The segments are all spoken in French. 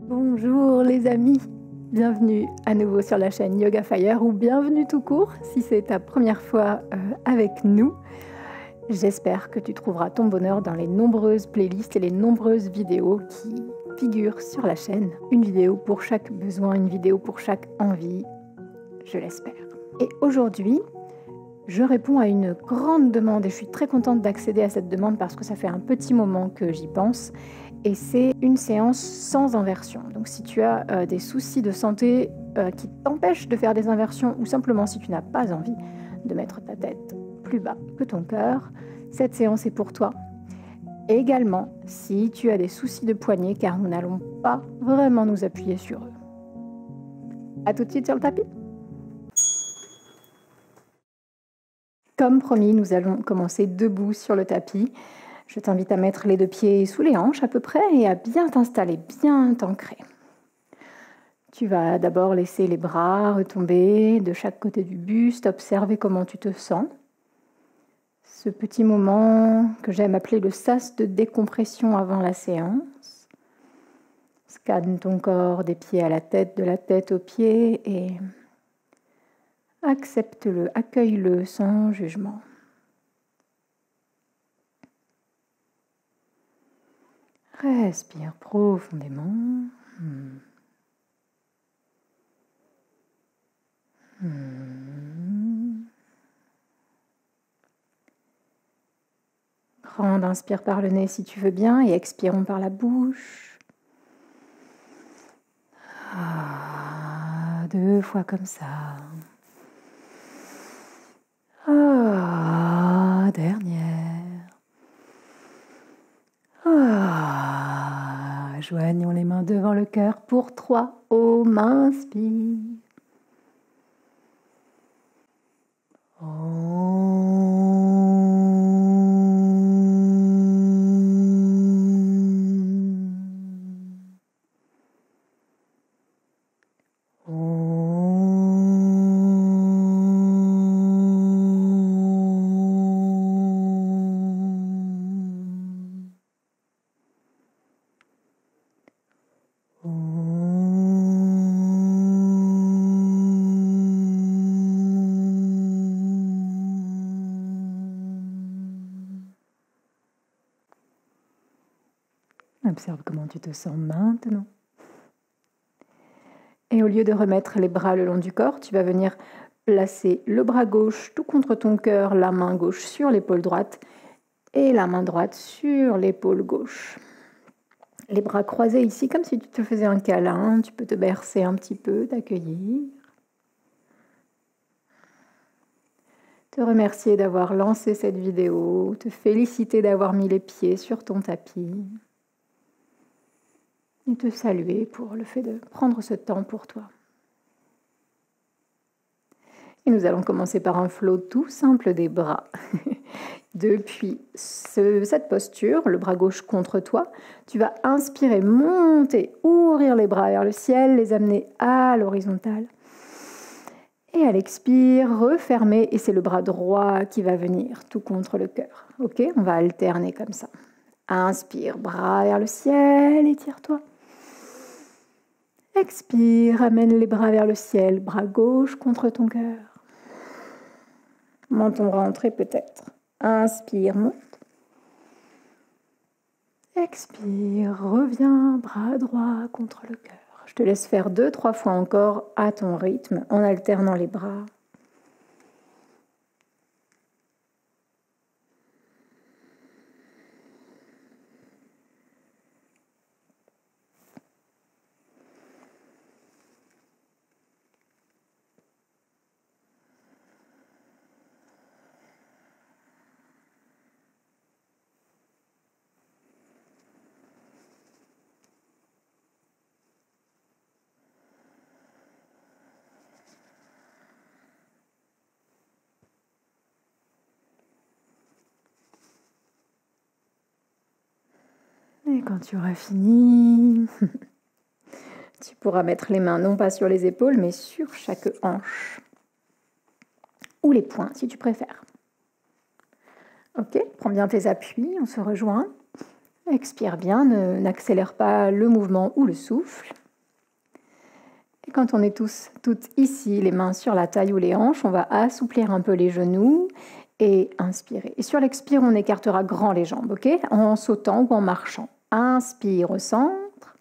Bonjour les amis, bienvenue à nouveau sur la chaîne Yoga Fire ou bienvenue tout court si c'est ta première fois avec nous. J'espère que tu trouveras ton bonheur dans les nombreuses playlists et les nombreuses vidéos qui figurent sur la chaîne. Une vidéo pour chaque besoin, une vidéo pour chaque envie, je l'espère. Et aujourd'hui, je réponds à une grande demande et je suis très contente d'accéder à cette demande parce que ça fait un petit moment que j'y pense. Et c'est une séance sans inversion. Donc si tu as des soucis de santé qui t'empêchent de faire des inversions ou simplement si tu n'as pas envie de mettre ta tête plus bas que ton cœur, cette séance est pour toi. Et également si tu as des soucis de poignet car nous n'allons pas vraiment nous appuyer sur eux. A tout de suite sur le tapis. Comme promis, nous allons commencer debout sur le tapis. Je t'invite à mettre les deux pieds sous les hanches à peu près et à bien t'installer, bien t'ancrer. Tu vas d'abord laisser les bras retomber de chaque côté du buste, observer comment tu te sens. Ce petit moment que j'aime appeler le sas de décompression avant la séance. Scanne ton corps des pieds à la tête, de la tête aux pieds et accepte-le, accueille-le sans jugement. Respire profondément. Grande inspire par le nez si tu veux bien et expirons par la bouche. 2 fois comme ça. Dernière. Joignons les mains devant le cœur pour 3. Om, inspire. Observe comment tu te sens maintenant. Et au lieu de remettre les bras le long du corps, tu vas venir placer le bras gauche tout contre ton cœur, la main gauche sur l'épaule droite et la main droite sur l'épaule gauche. Les bras croisés ici comme si tu te faisais un câlin, tu peux te bercer un petit peu, t'accueillir. Te remercier d'avoir lancé cette vidéo, te féliciter d'avoir mis les pieds sur ton tapis. Et te saluer pour le fait de prendre ce temps pour toi. Et nous allons commencer par un flow tout simple des bras. Depuis cette posture, le bras gauche contre toi, tu vas inspirer, monter, ouvrir les bras vers le ciel, les amener à l'horizontale. Et à l'expire, refermer, et c'est le bras droit qui va venir tout contre le cœur. Ok, on va alterner comme ça. Inspire, bras vers le ciel, étire-toi. Expire, amène les bras vers le ciel, bras gauche contre ton cœur. Menton rentré peut-être. Inspire, monte. Expire, reviens, bras droit contre le cœur. Je te laisse faire 2-3 fois encore à ton rythme en alternant les bras. Et quand tu auras fini, tu pourras mettre les mains non pas sur les épaules, mais sur chaque hanche. Ou les poings, si tu préfères. Ok, prends bien tes appuis, on se rejoint. Expire bien, n'accélère pas le mouvement ou le souffle. Et quand on est toutes ici, les mains sur la taille ou les hanches, on va assouplir un peu les genoux et inspirer. Et sur l'expire, on écartera grand les jambes, ok? En sautant ou en marchant. Inspire au centre.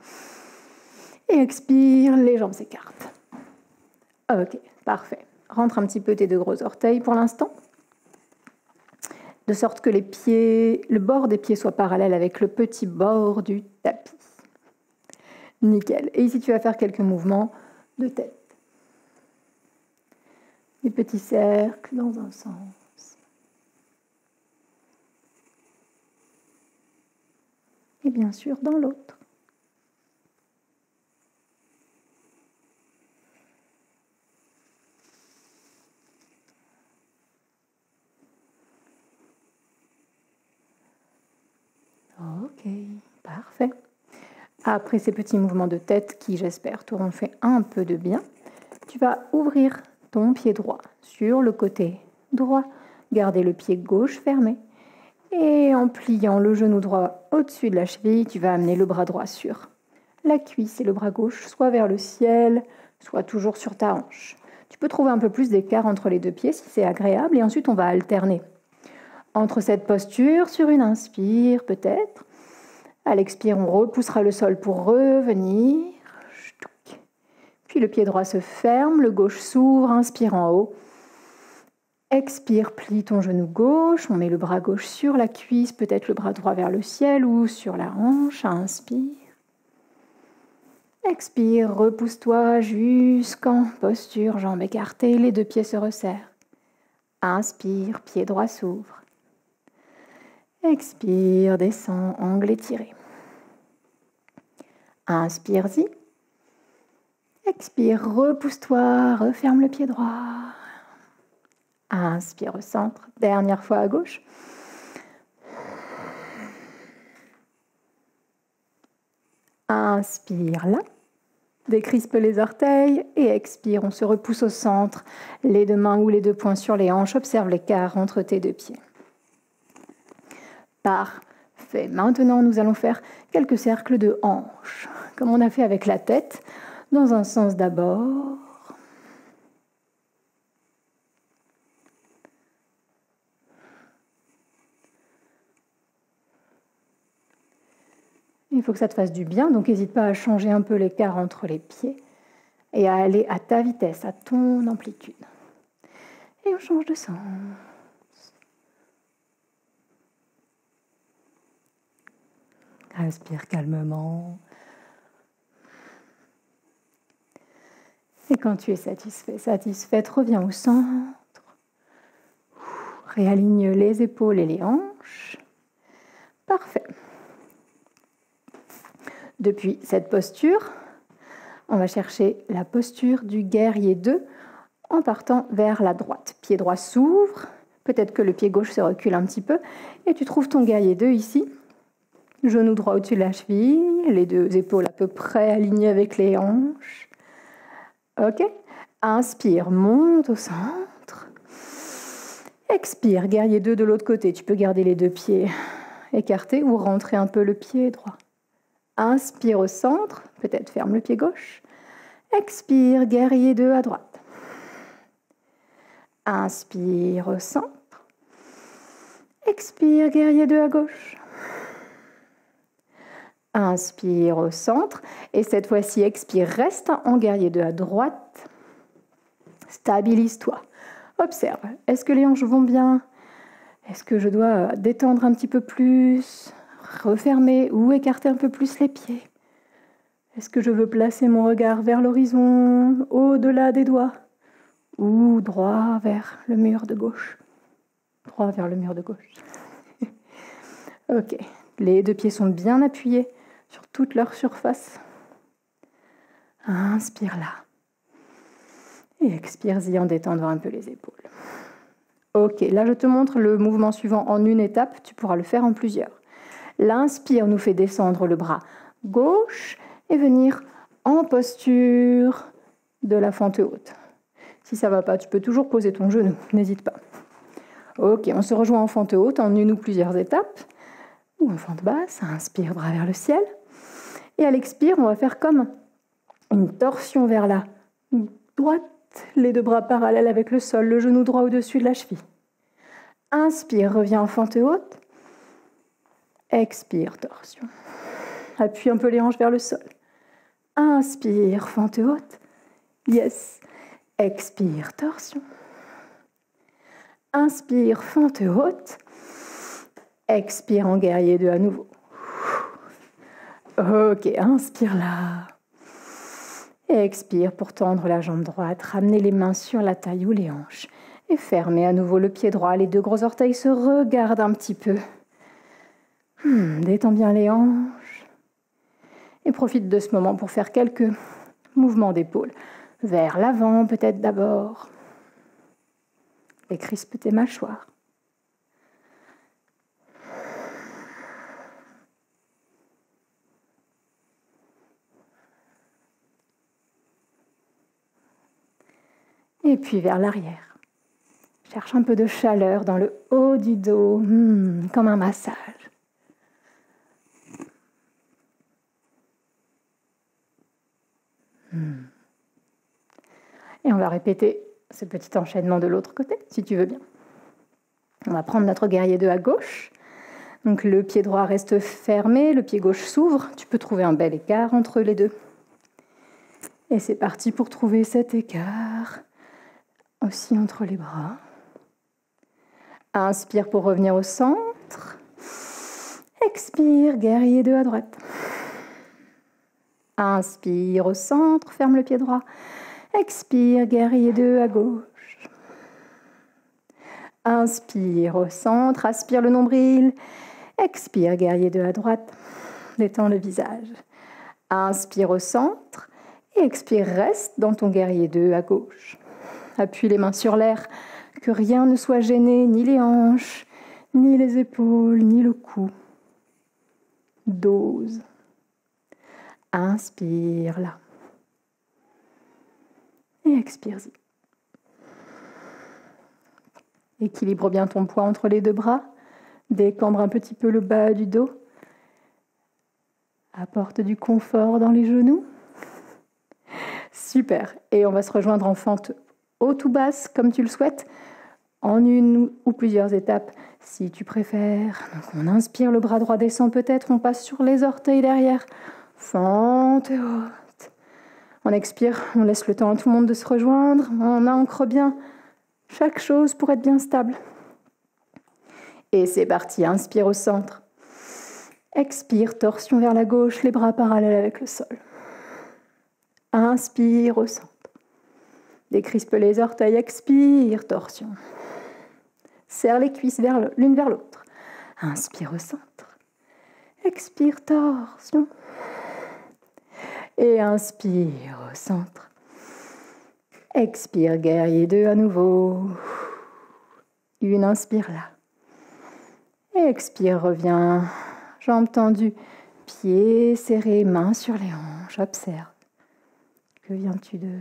Et expire, les jambes s'écartent. Ok, parfait. Rentre un petit peu tes deux gros orteils pour l'instant. De sorte que le bord des pieds soit parallèle avec le petit bord du tapis. Nickel. Et ici, tu vas faire quelques mouvements de tête. Des petits cercles dans un sens. Et bien sûr, dans l'autre. Ok, parfait. Après ces petits mouvements de tête qui, j'espère, t'auront fait un peu de bien, tu vas ouvrir ton pied droit sur le côté droit, garder le pied gauche fermé et en pliant le genou droit au-dessus de la cheville, tu vas amener le bras droit sur la cuisse et le bras gauche soit vers le ciel, soit toujours sur ta hanche. Tu peux trouver un peu plus d'écart entre les deux pieds si c'est agréable et ensuite on va alterner entre cette posture sur une inspire peut-être. À l'expire, on repoussera le sol pour revenir. Puis le pied droit se ferme, le gauche s'ouvre, inspire en haut. Expire, plie ton genou gauche, on met le bras gauche sur la cuisse, peut-être le bras droit vers le ciel ou sur la hanche. Inspire. Expire, repousse-toi jusqu'en posture, jambes écartées, les deux pieds se resserrent. Inspire, pied droit s'ouvre. Expire, descend, angle étiré. Inspire-y. Expire, repousse-toi, referme le pied droit. Inspire au centre, dernière fois à gauche. Inspire là. Décrispe les orteils et expire, on se repousse au centre. Les deux mains ou les deux poings sur les hanches, observe l'écart entre tes deux pieds. Parfait. Maintenant, nous allons faire quelques cercles de hanches, comme on a fait avec la tête, dans un sens d'abord. Il faut que ça te fasse du bien, donc n'hésite pas à changer un peu l'écart entre les pieds et à aller à ta vitesse, à ton amplitude. Et on change de sens. Respire calmement. Et quand tu es satisfaite, reviens au centre. Réaligne les épaules et les hanches. Parfait. Depuis cette posture, on va chercher la posture du guerrier 2 en partant vers la droite. Pied droit s'ouvre, peut-être que le pied gauche se recule un petit peu, et tu trouves ton guerrier 2 ici. Genou droit au-dessus de la cheville, les deux épaules à peu près alignées avec les hanches. Ok. Inspire, monte au centre. Expire, guerrier 2 de l'autre côté. Tu peux garder les deux pieds écartés ou rentrer un peu le pied droit. Inspire au centre, peut-être ferme le pied gauche. Expire, guerrier 2 à droite. Inspire au centre. Expire, guerrier 2 à gauche. Inspire au centre. Et cette fois-ci, expire, reste en guerrier 2 à droite. Stabilise-toi. Observe, est-ce que les hanches vont bien? Est-ce que je dois détendre un petit peu plus? Refermer ou écarter un peu plus les pieds? Est-ce que je veux placer mon regard vers l'horizon, au-delà des doigts? Ou droit vers le mur de gauche? Droit vers le mur de gauche. Ok, les deux pieds sont bien appuyés sur toute leur surface. Inspire là. Et expire-y en détendant un peu les épaules. Ok, là je te montre le mouvement suivant en une étape. Tu pourras le faire en plusieurs. L'inspire nous fait descendre le bras gauche et venir en posture de la fente haute. Si ça ne va pas, tu peux toujours poser ton genou, n'hésite pas. Ok, on se rejoint en fente haute en une ou plusieurs étapes. ou en fente basse. Inspire, bras vers le ciel. Et à l'expire, on va faire comme une torsion vers la droite, les deux bras parallèles avec le sol, le genou droit au-dessus de la cheville. Inspire, reviens en fente haute. Expire, torsion. Appuie un peu les hanches vers le sol. Inspire, fente haute. Yes. Expire, torsion. Inspire, fente haute. Expire en guerrier 2 à nouveau. Ok, inspire là. Expire pour tendre la jambe droite. Ramener les mains sur la taille ou les hanches. Et fermer à nouveau le pied droit. Les deux gros orteils se regardent un petit peu. Détends bien les hanches. Et profite de ce moment pour faire quelques mouvements d'épaule. Vers l'avant peut-être d'abord. Décrispe tes mâchoires. Et puis vers l'arrière. Cherche un peu de chaleur dans le haut du dos, comme un massage. Et on va répéter ce petit enchaînement de l'autre côté, si tu veux bien. On va prendre notre guerrier 2 à gauche. Donc le pied droit reste fermé, le pied gauche s'ouvre. Tu peux trouver un bel écart entre les deux. Et c'est parti pour trouver cet écart aussi entre les bras. Inspire pour revenir au centre. Expire, guerrier 2 à droite. Inspire au centre, ferme le pied droit. Expire, guerrier 2 à gauche. Inspire au centre, aspire le nombril. Expire, guerrier 2 à droite. Détends le visage. Inspire au centre et expire, reste dans ton guerrier 2 à gauche. Appuie les mains sur l'air, que rien ne soit gêné, ni les hanches, ni les épaules, ni le cou. Dose. Inspire là. Et expire-y. Équilibre bien ton poids entre les deux bras. Décambre un petit peu le bas du dos. Apporte du confort dans les genoux. Super. Et on va se rejoindre en fente haute ou basse, comme tu le souhaites, en une ou plusieurs étapes, si tu préfères. Donc on inspire, le bras droit descend peut-être, on passe sur les orteils derrière. Fente haute. On expire, on laisse le temps à tout le monde de se rejoindre. On ancre bien chaque chose pour être bien stable. Et c'est parti, inspire au centre. Expire, torsion vers la gauche, les bras parallèles avec le sol. Inspire au centre. Décrispe les orteils, expire, torsion. Serre les cuisses l'une vers l'autre. Inspire au centre. Expire, torsion. Et inspire au centre. Expire, guerrier 2 à nouveau. Une inspire là. Et expire, reviens. Jambes tendues, pieds serrés, mains sur les hanches. Observe. Que viens-tu de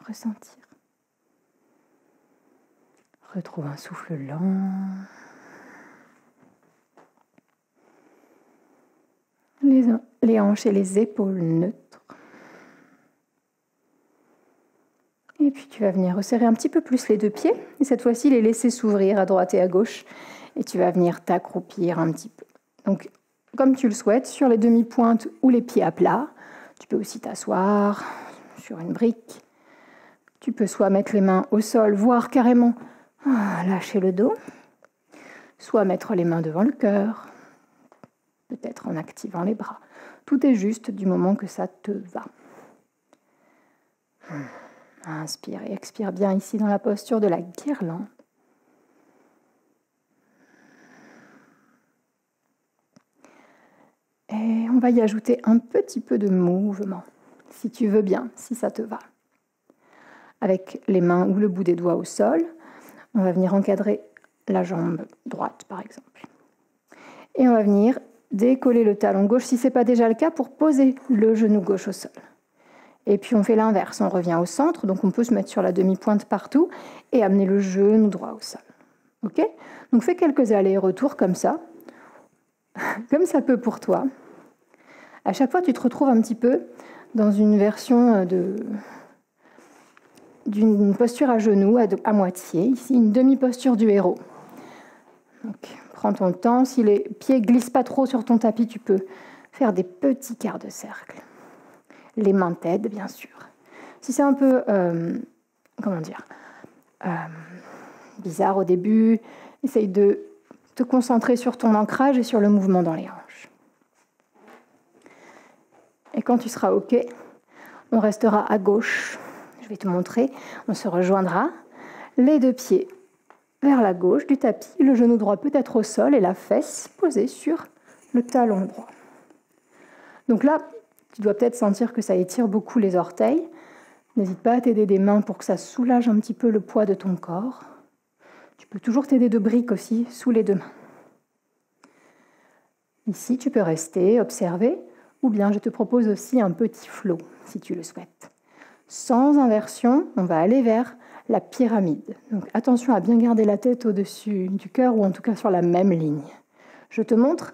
ressentir? Retrouve un souffle lent. Les hanches et les épaules neutres. Et puis tu vas venir resserrer un petit peu plus les deux pieds. Et cette fois-ci, les laisser s'ouvrir à droite et à gauche. Et tu vas venir t'accroupir un petit peu. Donc, comme tu le souhaites, sur les demi-pointes ou les pieds à plat. Tu peux aussi t'asseoir sur une brique. Tu peux soit mettre les mains au sol, voire carrément lâcher le dos. Soit mettre les mains devant le cœur. Peut-être en activant les bras. Tout est juste du moment que ça te va. Inspire et expire bien ici dans la posture de la guirlande. Et on va y ajouter un petit peu de mouvement, si tu veux bien, si ça te va. Avec les mains ou le bout des doigts au sol, on va venir encadrer la jambe droite, par exemple. Et on va venir décoller le talon gauche, si ce n'est pas déjà le cas, pour poser le genou gauche au sol. Et puis on fait l'inverse, on revient au centre, donc on peut se mettre sur la demi-pointe partout et amener le genou droit au sol. Ok ? Donc fais quelques allers et retours comme ça. comme ça peut pour toi, à chaque fois tu te retrouves un petit peu dans une version d'une posture à genoux, à moitié. Ici, une demi-posture du héros. Donc, prends ton temps. Si les pieds ne glissent pas trop sur ton tapis, tu peux faire des petits quarts de cercle. Les mains t'aident, bien sûr. Si c'est un peu, bizarre au début, essaye de te concentrer sur ton ancrage et sur le mouvement dans les hanches. Et quand tu seras OK, on restera à gauche. Je vais te montrer. On se rejoindra. Les deux pieds vers la gauche du tapis. Le genou droit peut être au sol et la fesse posée sur le talon droit. Donc là, tu dois peut-être sentir que ça étire beaucoup les orteils. N'hésite pas à t'aider des mains pour que ça soulage un petit peu le poids de ton corps. Tu peux toujours t'aider de briques aussi sous les deux mains. Ici, tu peux rester, observer, ou bien je te propose aussi un petit flow, si tu le souhaites. Sans inversion, on va aller vers la pyramide. Donc attention à bien garder la tête au-dessus du cœur, ou en tout cas sur la même ligne. Je te montre.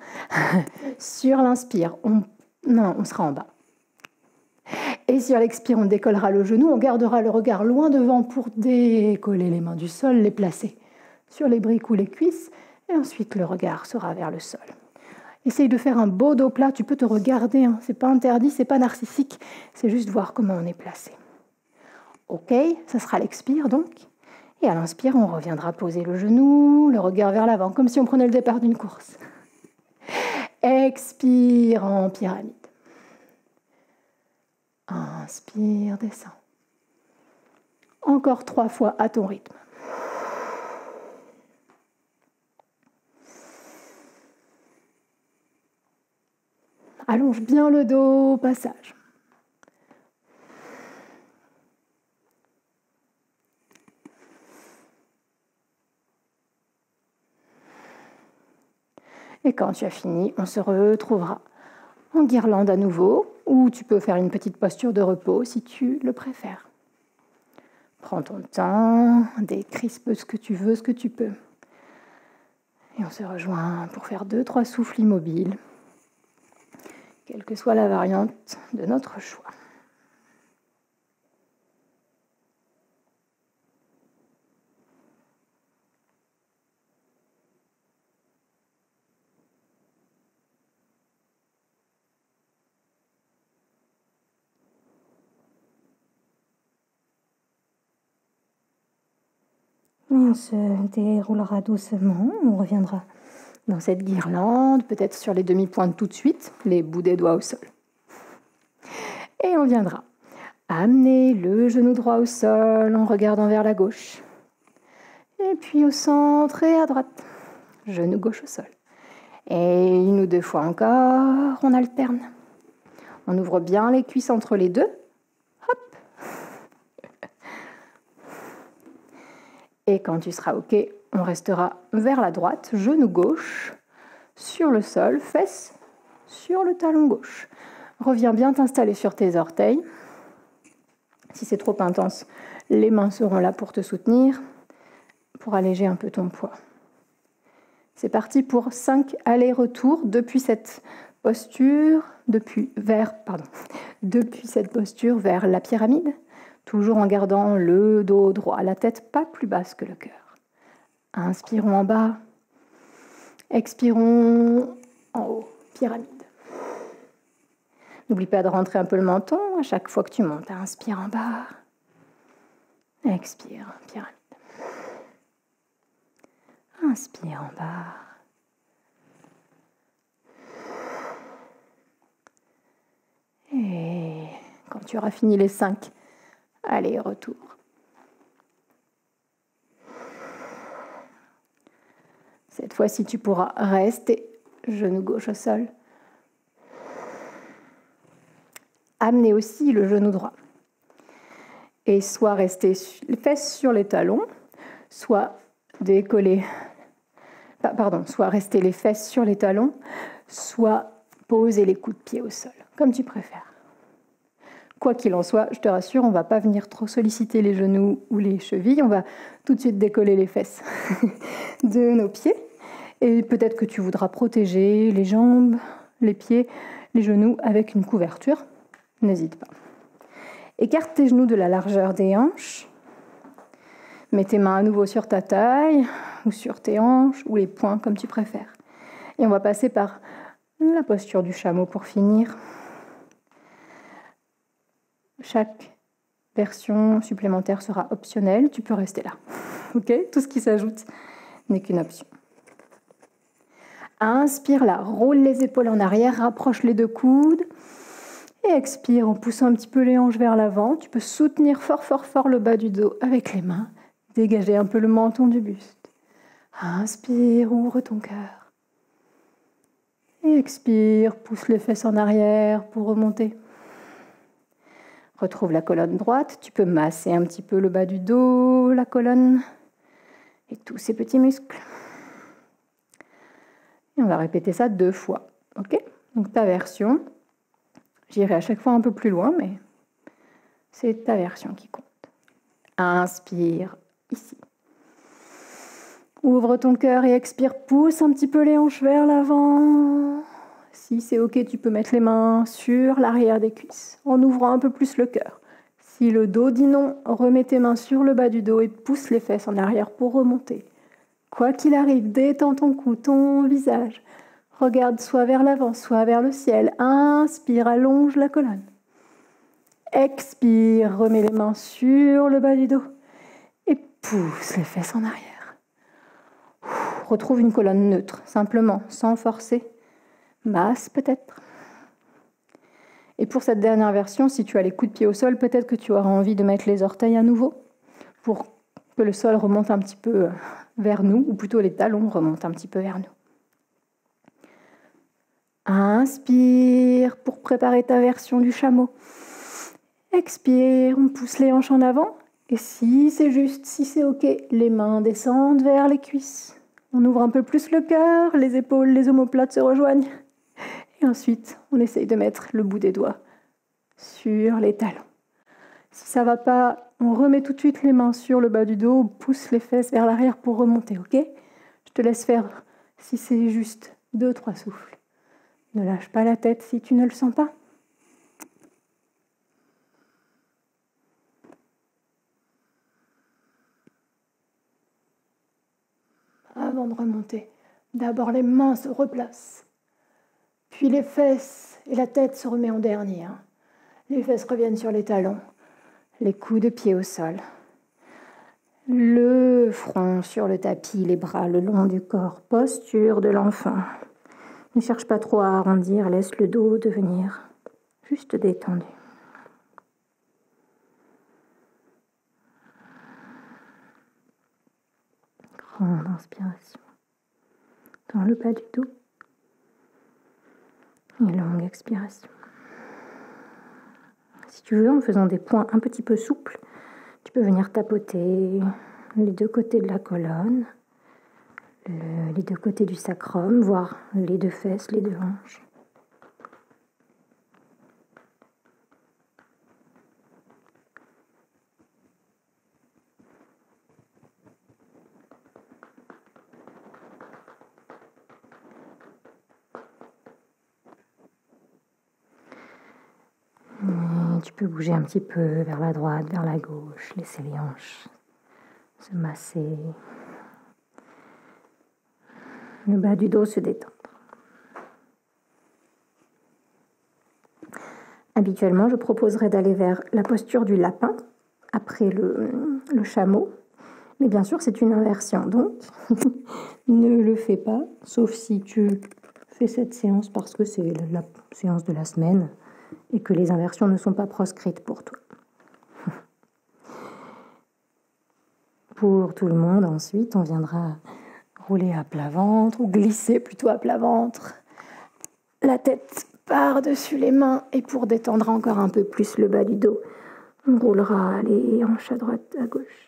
Sur l'inspire, on sera en bas. Et sur l'expire, on décollera le genou, on gardera le regard loin devant pour décoller les mains du sol, les placer sur les briques ou les cuisses, et ensuite le regard sera vers le sol. Essaye de faire un beau dos plat, tu peux te regarder, hein. C'est pas interdit, c'est pas narcissique, c'est juste voir comment on est placé. OK, ça sera l'expire donc. Et à l'inspire, on reviendra poser le genou, le regard vers l'avant, comme si on prenait le départ d'une course. Expire en pyramide. Inspire, descends. Encore 3 fois à ton rythme. Allonge bien le dos, passage. Et quand tu as fini, on se retrouvera en guirlande à nouveau, ou tu peux faire une petite posture de repos si tu le préfères. Prends ton temps, décrispe ce que tu veux, ce que tu peux. Et on se rejoint pour faire 2-3 souffles immobiles, quelle que soit la variante de notre choix. On se déroulera doucement, on reviendra dans cette guirlande, peut-être sur les demi-pointes tout de suite, les bouts des doigts au sol. Et on viendra amener le genou droit au sol en regardant vers la gauche. Et puis au centre et à droite, genou gauche au sol. Et 1 ou 2 fois encore, on alterne. On ouvre bien les cuisses entre les deux. Hop. Et quand tu seras OK, on restera vers la droite, genou gauche, sur le sol, fesses sur le talon gauche. Reviens bien t'installer sur tes orteils. Si c'est trop intense, les mains seront là pour te soutenir, pour alléger un peu ton poids. C'est parti pour 5 allers-retours depuis cette posture, depuis cette posture vers la pyramide, toujours en gardant le dos droit, la tête pas plus basse que le cœur. Inspirons en bas, expirons en haut, pyramide. N'oublie pas de rentrer un peu le menton à chaque fois que tu montes. Inspire en bas, expire, pyramide. Inspire en bas. Et quand tu auras fini les 5, allez, retour. Cette fois-ci, tu pourras rester genou gauche au sol. Amener aussi le genou droit. Et soit rester les fesses sur les talons, soit soit rester les fesses sur les talons, soit poser les coups de pied au sol, comme tu préfères. Quoi qu'il en soit, je te rassure, on ne va pas venir trop solliciter les genoux ou les chevilles, on va tout de suite décoller les fesses de nos pieds. Et peut-être que tu voudras protéger les jambes, les pieds, les genoux avec une couverture. N'hésite pas. Écarte tes genoux de la largeur des hanches. Mets tes mains à nouveau sur ta taille ou sur tes hanches ou les poings comme tu préfères. Et on va passer par la posture du chameau pour finir. Chaque version supplémentaire sera optionnelle. Tu peux rester là. Ok ? Tout ce qui s'ajoute n'est qu'une option. Inspire là, roule les épaules en arrière, rapproche les deux coudes. Et expire en poussant un petit peu les hanches vers l'avant. Tu peux soutenir fort, fort, fort le bas du dos avec les mains. Dégager un peu le menton du buste. Inspire, ouvre ton cœur. Et expire, pousse les fesses en arrière pour remonter. Retrouve la colonne droite. Tu peux masser un petit peu le bas du dos, la colonne et tous ces petits muscles. Et on va répéter ça 2 fois. Ok ? Donc ta version. J'irai à chaque fois un peu plus loin, mais c'est ta version qui compte. Inspire ici. Ouvre ton cœur et expire. Pousse un petit peu les hanches vers l'avant. Si c'est ok, tu peux mettre les mains sur l'arrière des cuisses en ouvrant un peu plus le cœur. Si le dos dit non, remets tes mains sur le bas du dos et pousse les fesses en arrière pour remonter. Quoi qu'il arrive, détends ton cou, ton visage. Regarde soit vers l'avant, soit vers le ciel. Inspire, allonge la colonne. Expire, remets les mains sur le bas du dos et pousse les fesses en arrière. Retrouve une colonne neutre, simplement, sans forcer. Masse peut-être. Et pour cette dernière version, si tu as les coups de pied au sol, peut-être que tu auras envie de mettre les orteils à nouveau pour que le sol remonte un petit peu vers nous, ou plutôt les talons remontent un petit peu vers nous. Inspire pour préparer ta version du chameau. Expire, on pousse les hanches en avant. Et si c'est juste, si c'est ok, les mains descendent vers les cuisses. On ouvre un peu plus le cœur, les épaules, les omoplates se rejoignent. Et ensuite, on essaye de mettre le bout des doigts sur les talons. Si ça ne va pas, on remet tout de suite les mains sur le bas du dos, on pousse les fesses vers l'arrière pour remonter, ok ? Je te laisse faire, si c'est juste 2-3 souffles. Ne lâche pas la tête si tu ne le sens pas. Avant de remonter, d'abord les mains se replacent. Puis les fesses et la tête se remet en dernier. Les fesses reviennent sur les talons. Les coups de pied au sol. Le front sur le tapis, les bras le long du corps. Posture de l'enfant. Ne cherche pas trop à arrondir, laisse le dos devenir juste détendu. Grande inspiration dans le bas du dos et longue expiration. Si tu veux, en faisant des points un petit peu souples, tu peux venir tapoter les 2 côtés de la colonne, les 2 côtés du sacrum, voire les 2 fesses, les 2 hanches. Et tu peux bouger un petit peu vers la droite, vers la gauche, laisser les hanches se masser. Le bas du dos se détendre. Habituellement, je proposerais d'aller vers la posture du lapin, après le chameau. Mais bien sûr, c'est une inversion, donc ne le fais pas, sauf si tu fais cette séance parce que c'est la séance de la semaine et que les inversions ne sont pas proscrites pour toi. Pour tout le monde, ensuite, on viendra rouler à plat ventre ou glisser plutôt à plat ventre. La tête par-dessus les mains et pour détendre encore un peu plus le bas du dos, on roulera les hanches à droite, à gauche.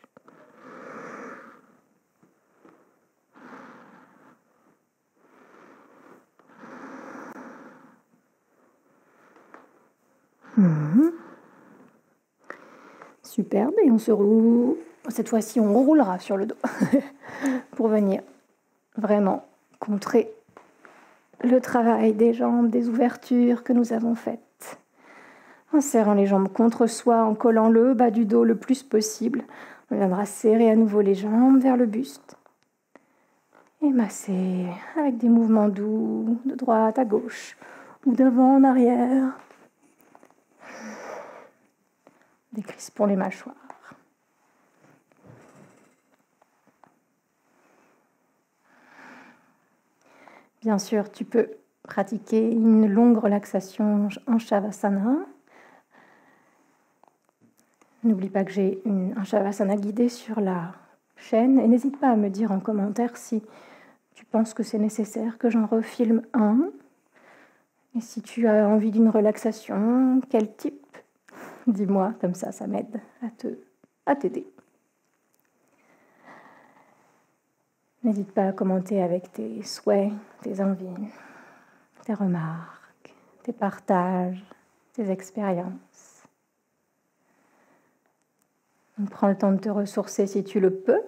Superbe, et on se roule. Cette fois-ci, on roulera sur le dos pour venir vraiment contrer le travail des jambes, des ouvertures que nous avons faites. En serrant les jambes contre soi, en collant le bas du dos le plus possible, on viendra serrer à nouveau les jambes vers le buste et masser avec des mouvements doux de droite à gauche ou d'avant en arrière. Décrispons les mâchoires. Bien sûr, tu peux pratiquer une longue relaxation en Shavasana. N'oublie pas que j'ai un Shavasana guidé sur la chaîne et n'hésite pas à me dire en commentaire si tu penses que c'est nécessaire que j'en refilme un. Et si tu as envie d'une relaxation, quel type? Dis-moi, comme ça m'aide à t'aider. N'hésite pas à commenter avec tes souhaits, tes envies, tes remarques, tes partages, tes expériences. Donc, prends le temps de te ressourcer si tu le peux.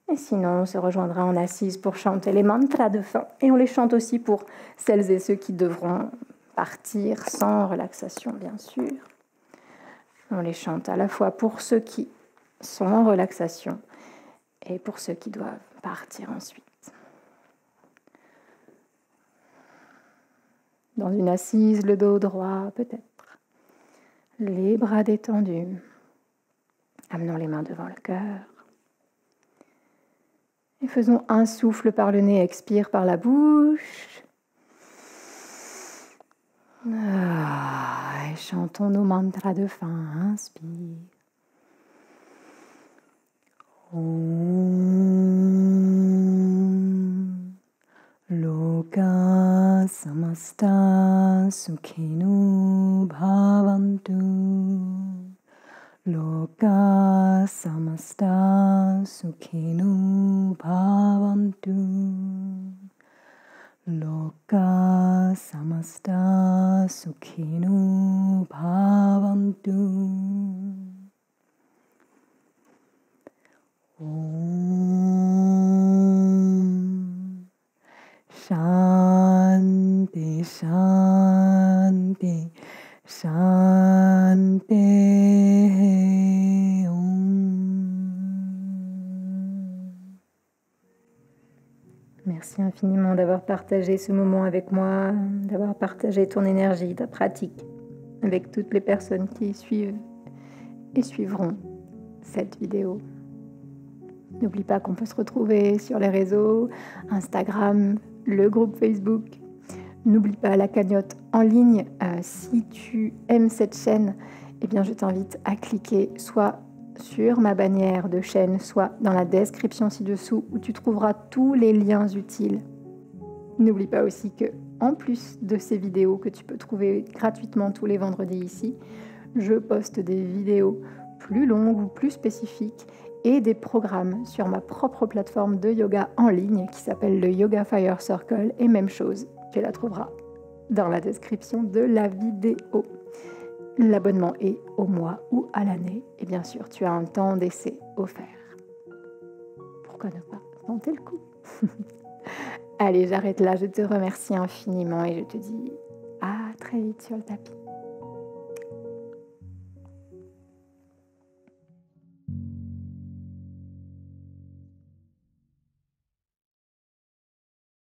Et sinon, on se rejoindra en assise pour chanter les mantras de fin. Et on les chante aussi pour celles et ceux qui devront partir sans relaxation, bien sûr. On les chante à la fois pour ceux qui sont en relaxation et pour ceux qui doivent partir ensuite. Dans une assise, le dos droit peut-être, les bras détendus, amenons les mains devant le cœur. Et faisons un souffle par le nez, expire par la bouche. Et chantons nos mantras de fin, inspire. Om Loka Samasta Sukhino Bhavantu. Loka Samasta Sukhino Bhavantu. Loka Samasta Sukhino Bhavantu. Om Shanti Shanti Shanti Merci infiniment d'avoir partagé ce moment avec moi, d'avoir partagé ton énergie, ta pratique avec toutes les personnes qui suivent et suivront cette vidéo. N'oublie pas qu'on peut se retrouver sur les réseaux, Instagram, le groupe Facebook. N'oublie pas la cagnotte en ligne. Si tu aimes cette chaîne, eh bien, je t'invite à cliquer soit sur ma bannière de chaîne, soit dans la description ci-dessous où tu trouveras tous les liens utiles. N'oublie pas aussi que, en plus de ces vidéos que tu peux trouver gratuitement tous les vendredis ici, je poste des vidéos plus longues ou plus spécifiques et des programmes sur ma propre plateforme de yoga en ligne qui s'appelle le Yoga Fire Circle. Et même chose, tu la trouveras dans la description de la vidéo. L'abonnement est au mois ou à l'année. Et bien sûr, tu as un temps d'essai offert. Pourquoi ne pas tenter le coup? Allez, j'arrête là. Je te remercie infiniment et je te dis à très vite sur le tapis.